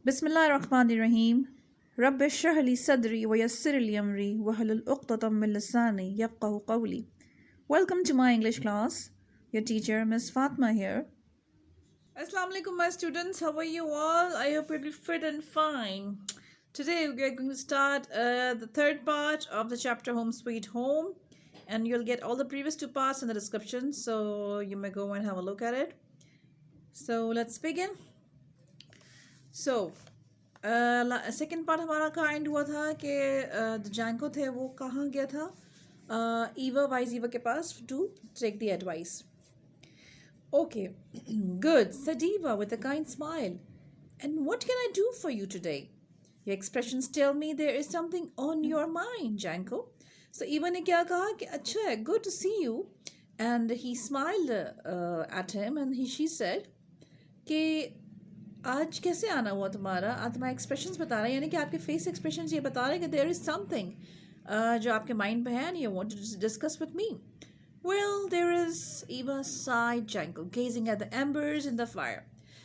बिस्मिल्लाहिर्रहमानिर्रहीम रब्बि इश्रह ली सदरी व यस्सिर ली अमरी वहलुल उक़्दतम मिन लिसानी यफ़क़हू क़ौली. Welcome to my English class. Your teacher Miss Fatma here. Assalamu alaikum my students. How are you all? I hope you'll be fit and fine. Today we are going to start the third part of the chapter Home Sweet Home, and you'll get all the previous two parts in the description, so you may go and have a look at it. So let's begin. So second part हमारा का and हुआ था कि जैंको थे वो कहाँ गया था ईवा वाइज ईवा के पास to take the advice. Okay good said Eva with a kind smile. And what can I do for you today? Your expressions tell me there is something on your mind, Janko. So Eva ने क्या कहा कि अच्छा है, good to see you. And he smiled at him and she said कि आज कैसे आना हुआ तुम्हारा. आज तुम्हारे एक्सप्रेशंस बता रहे हैं, यानी कि आपके फेस एक्सप्रेशंस ये बता रहे हैं कि देयर इज़ समथिंग जो आपके माइंड में है and you want to discuss with me. Well there is Eva sighed Janko, gazing at the embers in the fire.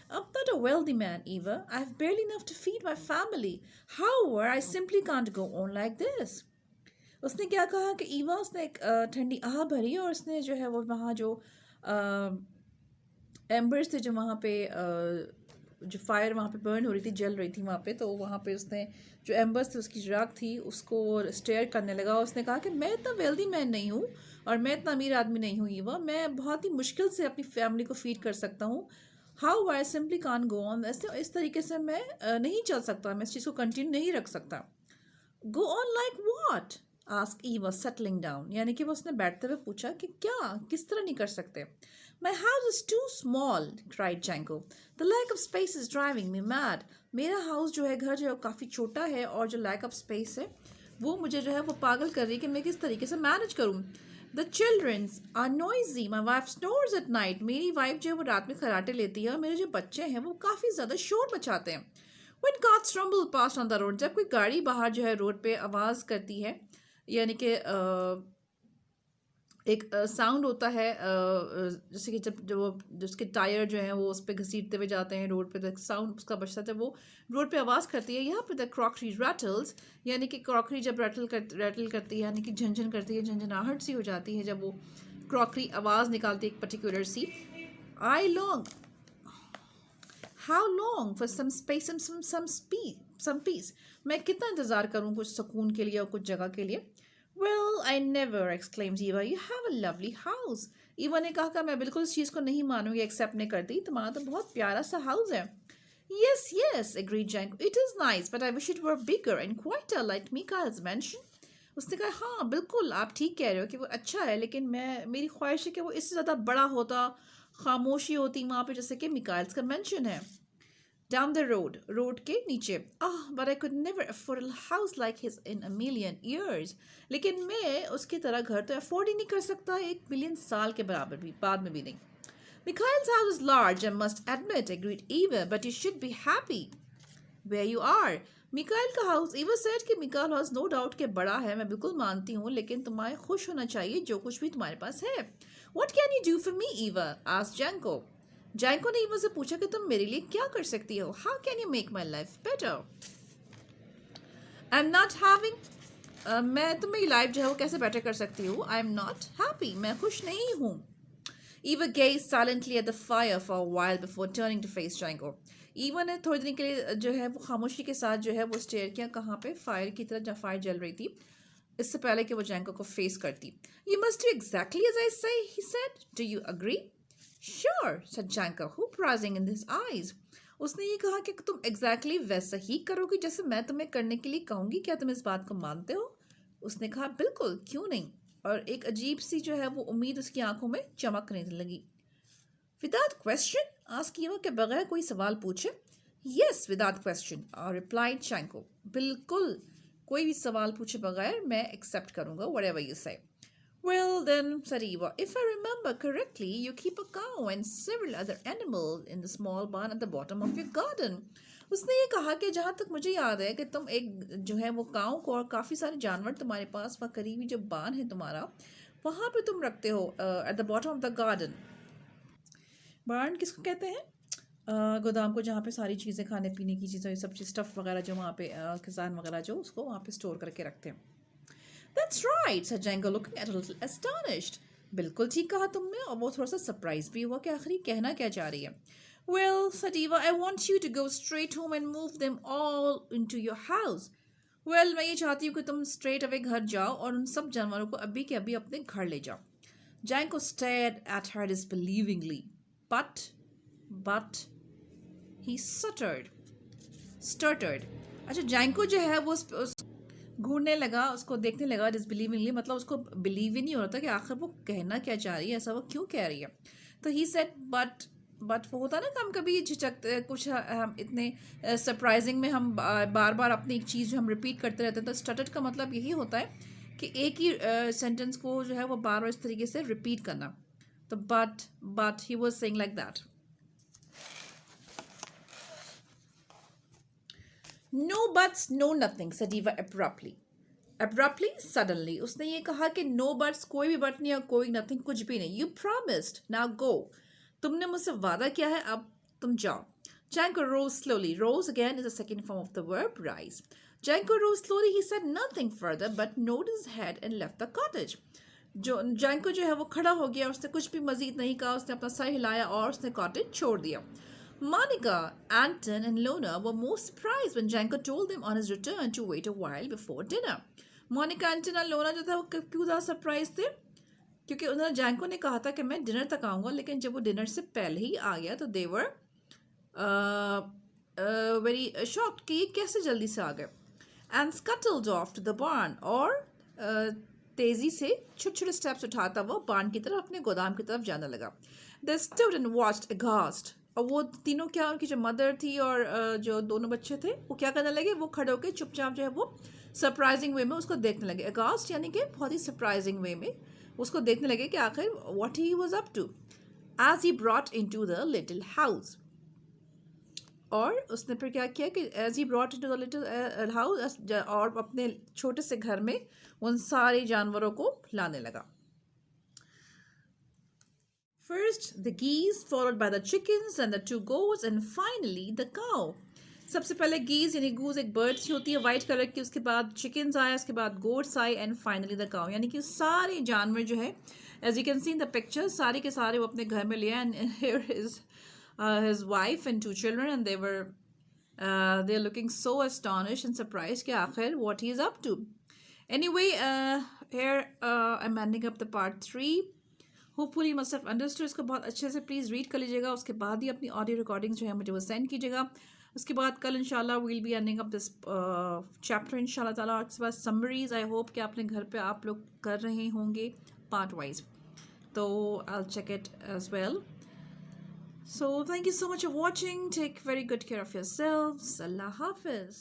I'm not a wealthy man, Eva. I have barely enough to feed my family. However, I simply can't go on like this. उसने क्या कहा कि ईवा उसने एक ठंडी आह भरी और उसने जो है वो वहाँ जो एम्बर्स थे जो वहाँ पे जो फायर वहाँ पे बर्न हो रही थी, जल रही थी वहाँ पे, तो वहाँ पे उसने जो एम्बर्स थे उसकी राख थी उसको स्टेयर करने लगा. उसने कहा कि मैं इतना वेल्दी मैन नहीं हूँ और मैं इतना अमीर आदमी नहीं हूँ ईवा. मैं बहुत ही मुश्किल से अपनी फैमिली को फीड कर सकता हूँ. How I simply can go on. ऐसे इस तरीके से मैं नहीं चल सकता, मैं इस चीज़ को कंटिन्यू नहीं रख सकता. Go on like what ask Eva settling down, यानी कि वो उसने बैठते हुए पूछा कि क्या, किस तरह नहीं कर सकते. My house is too small, cried Janko. The lack of space is driving me mad. मेरा हाउस जो है, घर जो है काफ़ी छोटा है और जो lack of space है वो मुझे जो है वो पागल कर रही है कि मैं किस तरीके से मैनेज करूँ. The children are noisy. My wife snores at night. मेरी वाइफ जो है वो रात में खराटे लेती है और मेरे जो बच्चे हैं वो काफ़ी ज़्यादा शोर मचाते हैं. When cars rumble past on the road, जब कोई गाड़ी बाहर जो है रोड पे आवाज़ करती है, यानी कि एक साउंड होता है जैसे कि जब उसके टायर जो हैं वो उस पर घसीटते हुए जाते हैं रोड पे, तो एक साउंड उसका बचता है, वो रोड पे आवाज़ करती है. यहाँ पे द क्रॉकरी रैटल्स, यानी कि क्रॉकरी जब रैटल करती है, यानी कि झंझन करती है, झंझनाहट सी हो जाती है जब वो क्रॉकरी आवाज़ निकालती है एक पर्टिकुलर सी. I long, how long for some space and some peace. मैं कितना इंतज़ार करूँ कुछ सुकून के लिए और कुछ जगह के लिए. Well, I never, exclaimed Eva. You have a lovely house. Eva ने कहा कि मैं बिल्कुल इस चीज़ को नहीं मानूंगी, एक्सेप्ट नहीं करती. तुम्हारा तो बहुत प्यारा सा हाउस है. Yes, yes, agreed Janko. It is nice, but I wish it were bigger and quieter, like Mikhail's mansion. उसने कहा हाँ बिल्कुल आप ठीक कह रहे हो कि वो अच्छा है, लेकिन मेरी ख्वाहिश है कि वो इससे ज़्यादा बड़ा होता, खामोशी होती वहाँ पे, जैसे कि मिकाइल्स का मेंशन है. Down the road, रोड के नीचे. but I could never afford a house like his in a million years. लेकिन मैं उसकी तरह घर तो अफोर्ड ही नहीं कर सकता 1 मिलियन साल के बराबर भी, बाद में भी नहीं. Mikhail's house is large, I must admit, agreed Eva, but you should be happy where you are. Mikail का हाउस, ईवा सेड कि मिकाइल हाउस नो डाउट के बड़ा है, मैं बिल्कुल मानती हूँ, लेकिन तुम्हें खुश होना चाहिए जो कुछ भी तुम्हारे पास है. What can you do for me, Eva? asked Janko. जैंको ने ईवा से पूछा कि तुम मेरे लिए क्या कर सकती हो. How can you make my life better. I am not having, मैं तुम्हें लाइफ जो है वो कैसे बेटर कर सकती हूँ. आई एम नॉट हैप्पी, मैं खुश नहीं हूँ. Eva gazed silently at the fire for a while before turning to face Janko. Eva ने थोड़ी देर के लिए जो है वो खामोशी के साथ जो है वो स्टेयर किया, कहाँ पे, फायर की तरफ जहाँ फायर जल रही थी, इससे पहले कि वो जैंको को फेस करती. You must do exactly as I say, he said. Do you agree? Sure, said Janko, hope rising in his eyes. उसने ये कहा कि तुम एग्जैक्टली वैसा ही करोगी जैसे मैं तुम्हें करने के लिए कहूँगी. क्या तुम इस बात को मानते हो? उसने कहा बिल्कुल, क्यों नहीं. और एक अजीब सी जो है वो उम्मीद उसकी आंखों में चमकने लगी. Without question? asked Eva, के बगैर कोई सवाल पूछे. Yes, without question, replied Janko. बिल्कुल, कोई भी सवाल पूछे बगैर मैं एक्सेप्ट करूँगा, whatever you say. Well then, said Eva, if I remember correctly, you keep a cow and several other animals in the small barn at the bottom of your garden. उसने ये कहा कि जहाँ तक मुझे याद है कि तुम एक जो है वो काऊ को और काफ़ी सारे जानवर तुम्हारे पास वह करीबी जो बान है तुम्हारा, वहाँ पे तुम रखते हो at the bottom of the garden. Barn किसको कहते हैं? गोदाम को जहाँ पे सारी चीज़ें खाने पीने की चीज़ें सब चीज़ स्टफ़ वगैरह जो वहाँ पे किसान वगैरह जो उसको वहाँ पे स्टोर करके रखते हैं. That's right, said Django, looking at a little astonished. बिल्कुल ठीक कहा तुमने और वो थोड़ा सा सरप्राइज भी हुआ कि आखिर ये कहना क्या चाह रही है. Well, said Eva, I want you to go straight home and move them all into your house. Well, मैं ये चाहती हूँ कि तुम straight away घर जाओ और उन सब जानवरों को अभी के अभी अपने घर ले जाओ. Django stared at her disbelievingly. But, he stuttered. अच्छा, जैंको जो है वो घूरने लगा, उसको देखने लगा डिसबिलीविंगली, मतलब उसको बिलीव ही नहीं हो रहा था कि आखिर वो कहना क्या चाह रही है, ऐसा वो क्यों कह रही है. तो ही सेड बट वो होता ना कि हम कभी झिझकते कुछ हम इतने सरप्राइजिंग में हम बार बार अपनी एक चीज़ जो हम रिपीट करते रहते हैं. तो स्टटर्ड का मतलब यही होता है कि एक ही सेंटेंस को जो है वो बार बार इस तरीके से रिपीट करना. तो but he was saying like that. No buts, no nothing, said Eva abruptly. Abruptly, suddenly. उसने ये कहा कि no buts, कोई भी बट नहीं और कोई nothing, कुछ भी नहीं. You promised. Now go. तुमने मुझसे वादा किया है, अब तुम जाओ. Django rose slowly. Rose again is the second form of the verb rise. Django rose slowly. He said nothing further but nodded his head and left the cottage. जो Django जो है वो खड़ा हो गया, उसने कुछ भी मजीद नहीं कहा, उसने अपना सर हिलाया और उसने कॉटेज छोड़ दिया. Monica, Anton, and Lona were most surprised when Django told them on his return to wait a while before dinner. Monica, Anton और Lona जो था वो क्यों ज़्यादा सरप्राइज थे? क्योंकि उन्होंने जैंको ने कहा था कि मैं डिनर तक आऊँगा, लेकिन जब वो डिनर से पहले ही आ गया तो they were very shocked कि ये कैसे जल्दी से आ गए. And scuttled off to the barn, और तेज़ी से छोटे छोटे स्टेप्स उठाता वो बार्न की तरफ, अपने गोदाम की तरफ जाने लगा. They stood and watched aghast. और वो तीनों क्या, उनकी जो मदर थी और जो दोनों बच्चे थे, वो क्या करने लगे, वो खड़े होकर चुपचाप जो है वो सरप्राइजिंग वे में उसको देखने लगे. अगास्ट यानी कि बहुत ही सरप्राइजिंग वे में उसको देखने लगे कि आखिर what he was up to. As he brought into the little house, और उसने फिर क्या किया कि as he brought into the little house, और अपने छोटे से घर में उन सारे जानवरों को लाने लगा. First the geese, followed by the chickens and the 2 goats, and finally the cow. सबसे पहले geese यानी goose एक bird सी होती है वाइट कलर की, उसके बाद chickens आया, उसके बाद goats आए, and finally the cow, यानी कि सारे जानवर जो है as you can see in the picture सारे के सारे वो अपने घर में ले आए. And here is his wife and 2 children, and they're looking so astonished and surprised कि आखिर what he is up to. Anyway, here I'm ending up the part 3. Hopefully must have understood. इसको बहुत अच्छे से प्लीज़ रीड कर लीजिएगा, उसके बाद ही अपनी ऑडियो रिकॉर्डिंग जो है मुझे वो सेंड कीजिएगा. उसके बाद कल इंशाल्लाह will be ending up this chapter इंशाल्लाह ताला. और उसके बाद समरीज आई होप कि अपने घर पे आप लोग कर रहे होंगे पार्ट वाइज, तो I will check it as well. So thank you so much for watching. Take very good care of yourselves. Allah Hafiz.